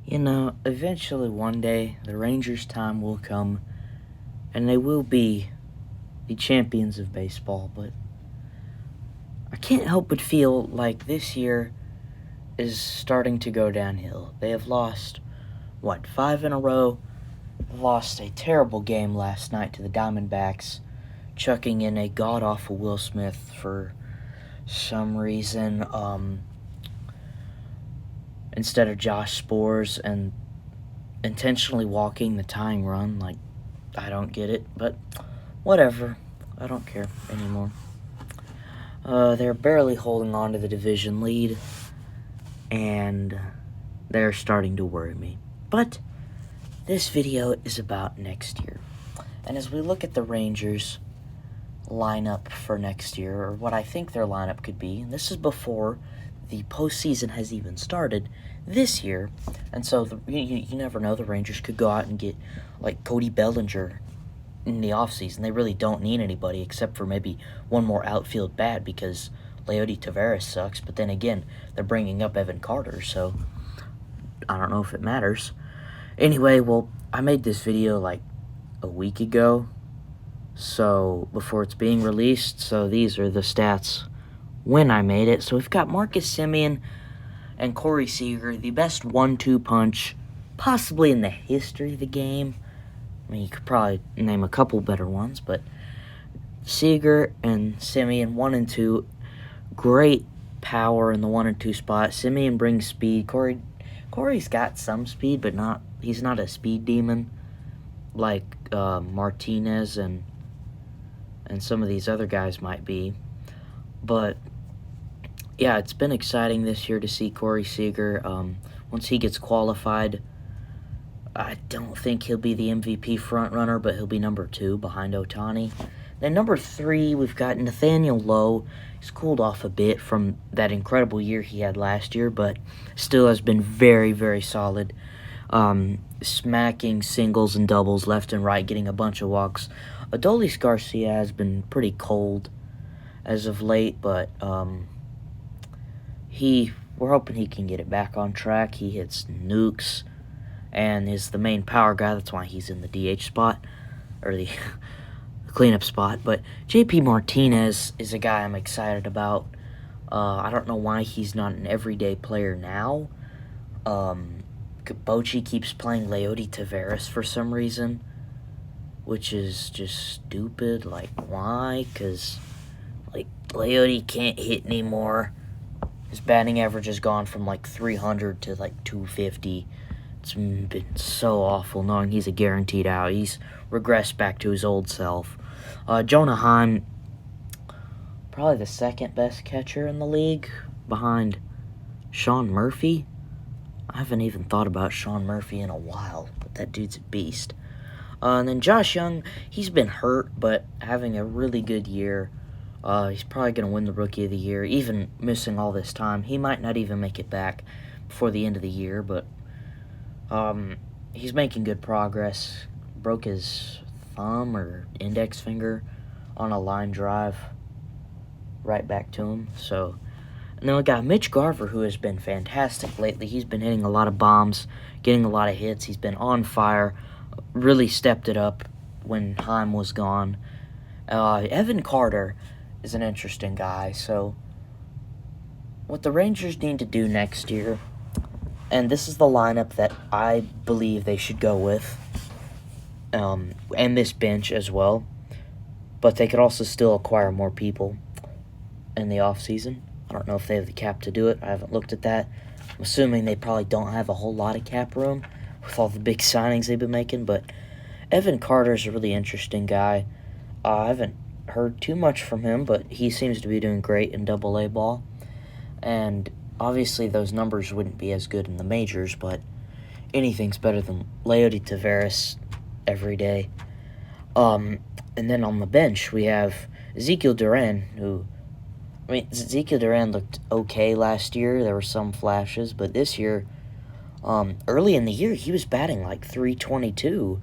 You know, eventually one day the Rangers' time will come and they will be the champions of baseball, but I can't help but feel like this year is starting to go downhill. They have lost, what, 5 in a row? Lost a terrible game last night to the Diamondbacks, chucking in a god awful Will Smith for some reason, instead of Josh Spores, and intentionally walking the tying run. Like, I don't get it, but whatever. I don't care anymore. They're barely holding on to the division lead, and they're starting to worry me. But this video is about next year. And as we look at the Rangers' lineup for next year, or what I think their lineup could be, and this is before the postseason has even started this year, and so you never know, the Rangers could go out and get, like, Cody Bellinger in the offseason. They really don't need anybody except for maybe one more outfield bat because Leody Taveras sucks, but then again, they're bringing up Evan Carter, so I don't know if it matters. Anyway, well, I made this video like a week ago, so before it's being released, so these are the stats when I made it. So we've got Marcus Semien and Corey Seager, the best 1-2 punch possibly in the history of the game. I mean, you could probably name a couple better ones, but Seager and Semien, 1 and 2, great power in the 1 and 2 spot. Semien brings speed. Corey's got some speed, but he's not a speed demon like Martinez and some of these other guys might be. But yeah, it's been exciting this year to see Corey Seager. Once he gets qualified, I don't think he'll be the MVP frontrunner, but he'll be number 2 behind Ohtani. Then number 3, we've got Nathaniel Lowe. He's cooled off a bit from that incredible year he had last year, but still has been very, very solid. Smacking singles and doubles left and right, getting a bunch of walks. Adolis Garcia has been pretty cold as of late, but we're hoping he can get it back on track. He hits nukes and is the main power guy. That's why he's in the DH spot, or the cleanup spot. But JP Martinez is a guy I'm excited about. I don't know why he's not an everyday player now. Bochy keeps playing Leody Taveras for some reason, which is just stupid. Like, why? Because, like, Leody can't hit anymore. His batting average has gone from, like, 300 to, like, 250. It's been so awful knowing he's a guaranteed out. He's regressed back to his old self. Jonah Heim, probably the second best catcher in the league behind Sean Murphy. I haven't even thought about Sean Murphy in a while, but that dude's a beast. And then Josh Young, he's been hurt, but having a really good year. He's probably going to win the Rookie of the Year, even missing all this time. He might not even make it back before the end of the year, but he's making good progress. Broke his thumb or index finger on a line drive right back to him. So, and then we got Mitch Garver, who has been fantastic lately. He's been hitting a lot of bombs, getting a lot of hits. He's been on fire, really stepped it up when Heim was gone. Evan Carter is an interesting guy. So what the Rangers need to do next year, and this is the lineup that I believe they should go with, and this bench as well, but they could also still acquire more people in the offseason. I don't know if they have the cap to do it. I haven't looked at that. I'm assuming they probably don't have a whole lot of cap room with all the big signings they've been making, but Evan Carter's a really interesting guy. I haven't heard too much from him, but he seems to be doing great in Double-A ball. And obviously those numbers wouldn't be as good in the majors, but anything's better than Leody Taveras every day. And then on the bench, we have Ezekiel Duran, who... I mean, Ezekiel Duran looked okay last year. There were some flashes, but this year, early in the year, he was batting like .322.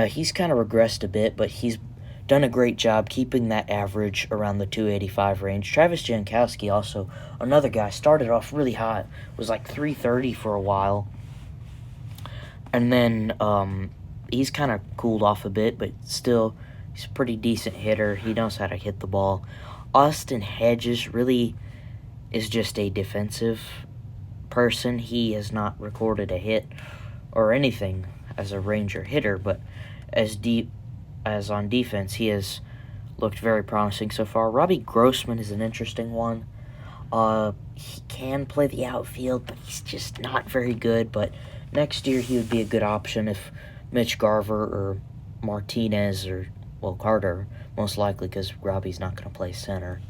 He's kind of regressed a bit, but he's done a great job keeping that average around the .285 range. Travis Jankowski, also another guy, started off really hot, was like .330 for a while, And then he's kind of cooled off a bit, but still, he's a pretty decent hitter. He knows how to hit the ball. Austin Hedges really is just a defensive person. He has not recorded a hit or anything as a Ranger hitter, but as deep as on defense, he has looked very promising so far. Robbie Grossman is an interesting one. He can play the outfield, but he's just not very good. But next year he would be a good option if Mitch Garver or Martinez or, well, Carter, most likely, because Robbie's not going to play center.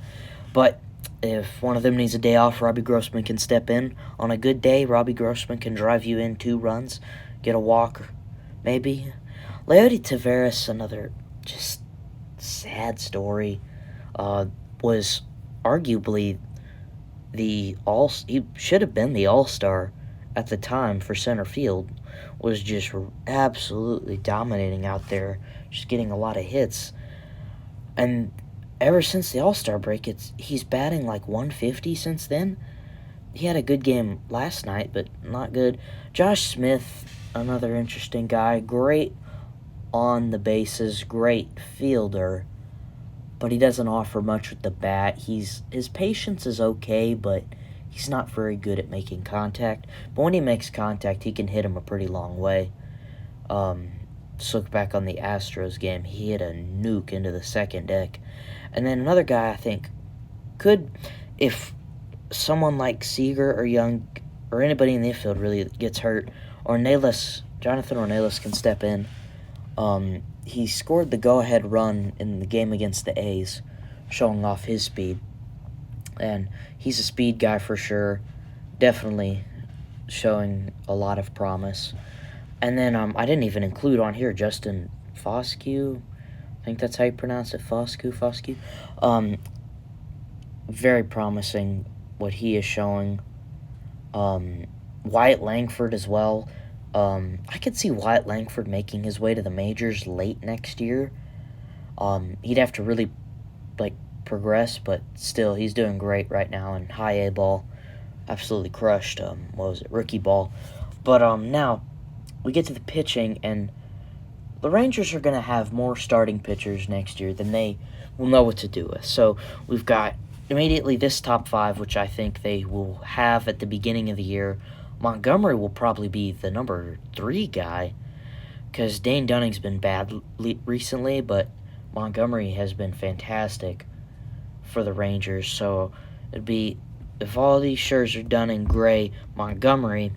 But if one of them needs a day off, Robbie Grossman can step in. On a good day, Robbie Grossman can drive you in 2 runs, get a walk, maybe. Leody Taveras, another just sad story, was arguably he should have been the all-star at the time for center field, was just absolutely dominating out there, just getting a lot of hits. And ever since the all-star break, he's batting like 150 since then. He had a good game last night, but not good. Josh Smith, another interesting guy, great on the bases, great fielder, but he doesn't offer much with the bat. His patience is okay, but he's not very good at making contact. But when he makes contact, he can hit him a pretty long way. Just look back on the Astros game. He hit a nuke into the second deck. And then another guy I think could, if someone like Seager or Young or anybody in the infield really gets hurt, Jonathan Ornelas can step in. He scored the go-ahead run in the game against the A's, showing off his speed. And he's a speed guy for sure, definitely showing a lot of promise. And then I didn't even include on here Justin Foscue. I think that's how you pronounce it, Foscue. Very promising what he is showing. Wyatt Langford as well. I could see Wyatt Langford making his way to the majors late next year. He'd have to really progress, but still, he's doing great right now in high A ball. Absolutely crushed. Rookie ball. But now we get to the pitching, and the Rangers are going to have more starting pitchers next year than they will know what to do with. So we've got immediately this top 5, which I think they will have at the beginning of the year. Montgomery will probably be the number 3 guy, because Dane Dunning's been bad recently, but Montgomery has been fantastic for the Rangers. So it'd be Eovaldi, Scherzer, Dunning, Gray, Montgomery.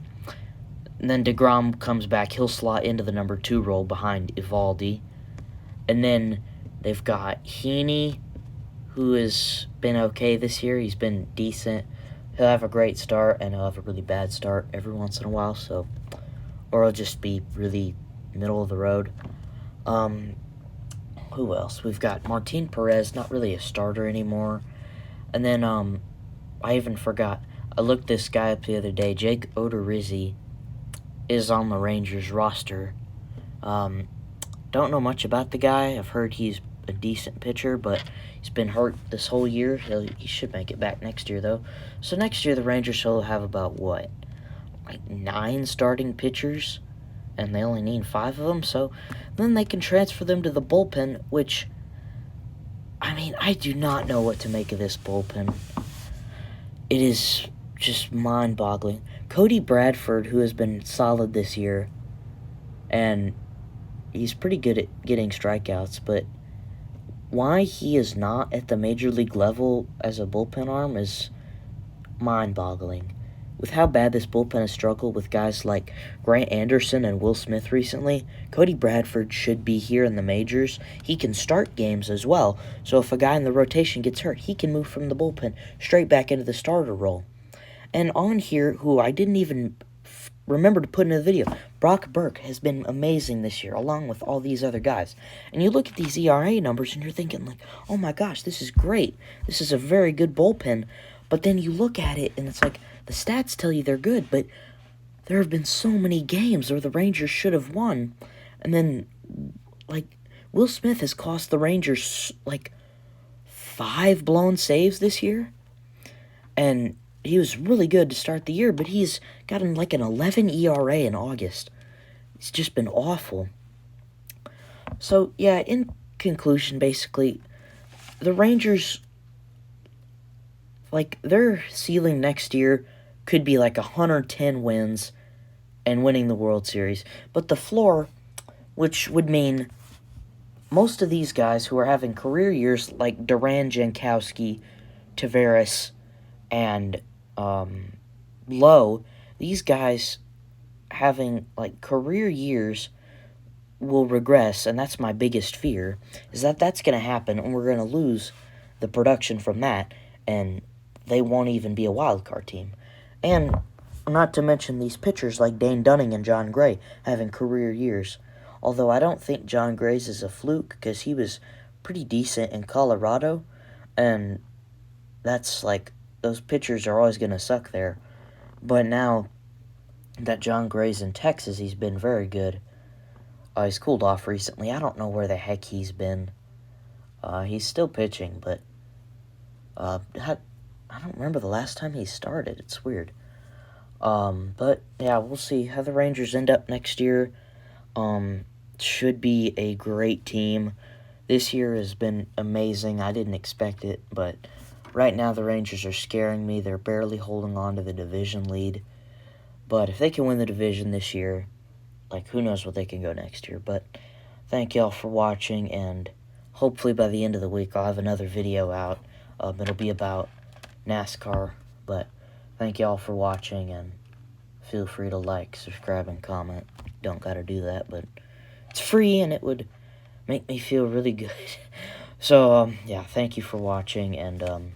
And then DeGrom comes back. He'll slot into the number 2 role behind Eovaldi. And then they've got Heaney, who has been okay this year. He's been decent. He'll have a great start, and he'll have a really bad start every once in a while. Or he'll just be really middle of the road. Who else? We've got Martin Perez, not really a starter anymore. And then I even forgot. I looked this guy up the other day. Jake Odorizzi is on the Rangers roster. Don't know much about the guy. I've heard he's a decent pitcher, but he's been hurt this whole year. He should make it back next year, though. So next year, the Rangers will have about, 9 starting pitchers, and they only need 5 of them. So then they can transfer them to the bullpen, which, I do not know what to make of this bullpen. It is just mind-boggling. Cody Bradford, who has been solid this year, and he's pretty good at getting strikeouts, but why he is not at the major league level as a bullpen arm is mind-boggling. With how bad this bullpen has struggled with guys like Grant Anderson and Will Smith recently, Cody Bradford should be here in the majors. He can start games as well, so if a guy in the rotation gets hurt, he can move from the bullpen straight back into the starter role. And on here, who I didn't even remember to put in the video, Brock Burke has been amazing this year, along with all these other guys. And you look at these ERA numbers, and you're thinking, oh my gosh, this is great. This is a very good bullpen. But then you look at it, and it's like, the stats tell you they're good, but there have been so many games where the Rangers should have won. And then, Will Smith has cost the Rangers, 5 blown saves this year. And he was really good to start the year, but he's gotten an 11 ERA in August. He's just been awful. So, yeah, in conclusion, basically, the Rangers, like, their ceiling next year could be like 110 wins and winning the World Series. But the floor, which would mean most of these guys who are having career years like Duran, Jankowski, Tavares, and Lowe, these guys having like career years will regress, and that's my biggest fear, is that that's going to happen, and we're going to lose the production from that, and they won't even be a wild card team. And not to mention these pitchers like Dane Dunning and John Gray having career years. Although I don't think John Gray's is a fluke, because he was pretty decent in Colorado, and that's like, those pitchers are always going to suck there. But now that John Gray's in Texas, he's been very good. He's cooled off recently. I don't know where the heck he's been. He's still pitching, but I don't remember the last time he started. It's weird. But yeah, we'll see how the Rangers end up next year. Should be a great team. This year has been amazing. I didn't expect it, but right now the Rangers are scaring me. They're barely holding on to the division lead. But if they can win the division this year, like, who knows what they can go next year. But thank y'all for watching, and hopefully by the end of the week I'll have another video out. It'll be about NASCAR. But thank y'all for watching, and feel free to like, subscribe, and comment. Don't gotta do that, but it's free, and it would make me feel really good. So, yeah, thank you for watching, and,